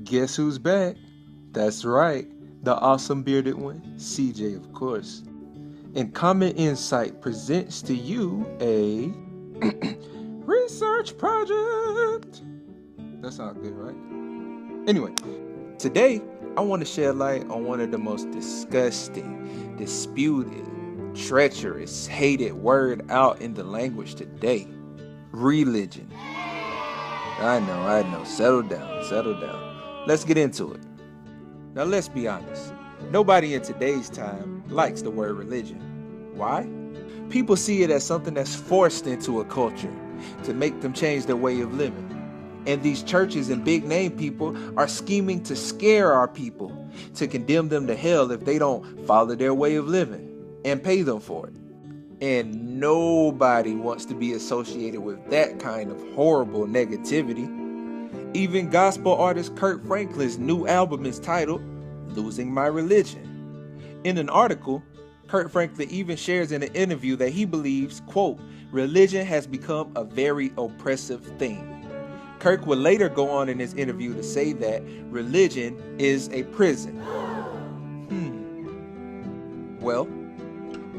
Guess who's back? That's right, the awesome bearded one, CJ, of course. And Common Insight presents to you a research project. That sounds good, right? Anyway, today I want to shed light on one of the most disgusting, disputed, treacherous, hated word out in the language today. Religion. I know. Settle down. Let's get into it. Now let's be honest. Nobody in today's time likes the word religion. Why? People see it as something that's forced into a culture to make them change their way of living. And these churches and big name people are scheming to scare our people, to condemn them to hell if they don't follow their way of living and pay them for it. And nobody wants to be associated with that kind of horrible negativity. Even gospel artist Kirk Franklin's new album is titled Losing My Religion. In an article, Kirk Franklin even shares in an interview that he believes, quote, religion has become a very oppressive thing. Kirk would later go on in his interview to say that religion is a prison. Well,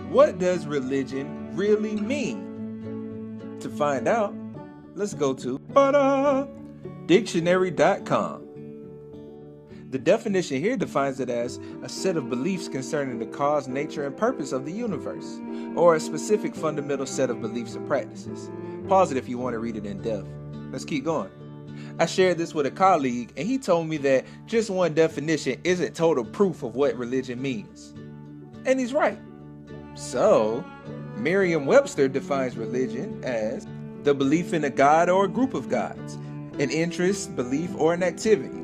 what does religion really mean? To find out, let's go to dictionary.com. The definition here defines it as a set of beliefs concerning the cause, nature, and purpose of the universe, or a specific fundamental set of beliefs and practices. Pause it if you want to read it in depth. Let's keep going. I shared this with a colleague, and he told me that just one definition isn't total proof of what religion means. And he's right. So, Merriam-Webster defines religion as the belief in a god or a group of gods, an interest, belief, or an activity.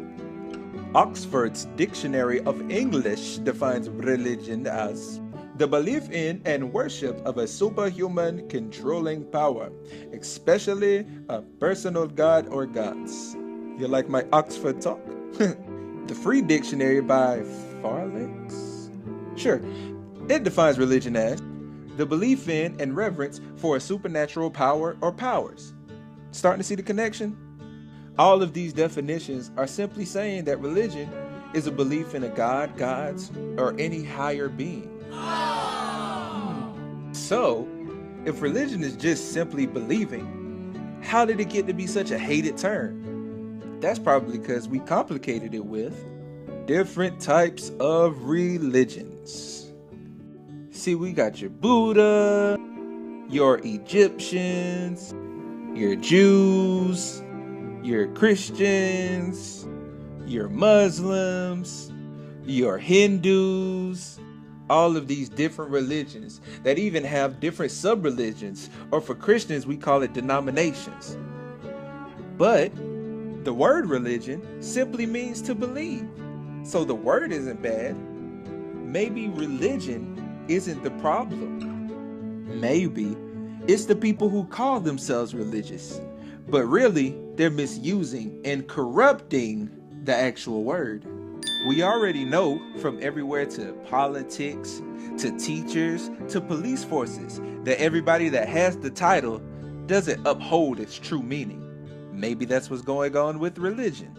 Oxford's Dictionary of English defines religion as the belief in and worship of a superhuman controlling power, especially a personal god or gods. You like my Oxford talk? The Free Dictionary by Farlex? Sure. It defines religion as the belief in and reverence for a supernatural power or powers. Starting to see the connection? All of these definitions are simply saying that religion is a belief in a god, gods, or any higher being. So, if religion is just simply believing, how did it get to be such a hated term? That's probably because we complicated it with different types of religions. See, we got your Buddha, your Egyptians, your Jews, your Christians, your Muslims, your Hindus, all of these different religions that even have different sub-religions, or for Christians, we call it denominations. But the word religion simply means to believe. So the word isn't bad. Maybe religion isn't the problem. Maybe it's the people who call themselves religious, but really they're misusing and corrupting the actual word. We already know from everywhere to politics, to teachers, to police forces, that everybody that has the title doesn't uphold its true meaning. Maybe that's what's going on with religion.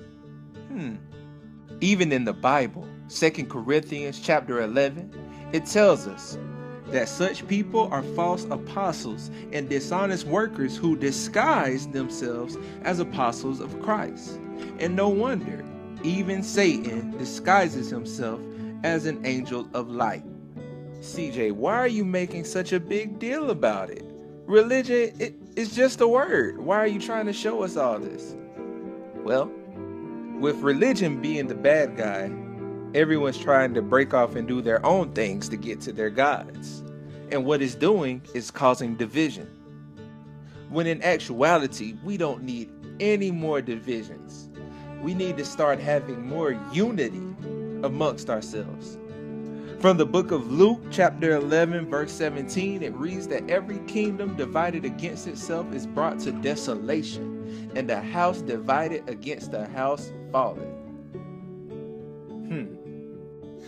Even in the Bible, 2 Corinthians chapter 11, it tells us that such people are false apostles and dishonest workers who disguise themselves as apostles of Christ. And no wonder, even Satan disguises himself as an angel of light. CJ, why are you making such a big deal about it? Religion, it's just a word. Why are you trying to show us all this? Well, with religion being the bad guy, everyone's trying to break off and do their own things to get to their gods. And what it's doing is causing division. When in actuality, we don't need any more divisions. We need to start having more unity amongst ourselves. From the book of Luke, chapter 11, verse 17, it reads that every kingdom divided against itself is brought to desolation, and a house divided against a house falleth.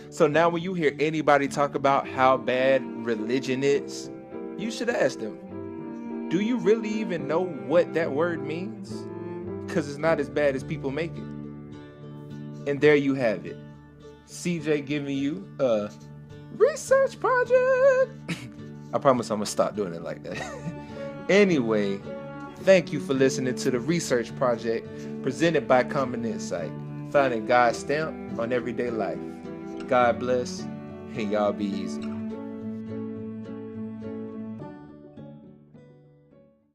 So now when you hear anybody talk about how bad religion is, you should ask them, do you really even know what that word means? Because it's not as bad as people make it. And there you have it. CJ giving you a research project. I promise I'm gonna stop doing it like that. Anyway, thank you for listening to the Research Project presented by Common Insight, finding God's stamp on everyday life. God bless, and y'all be easy.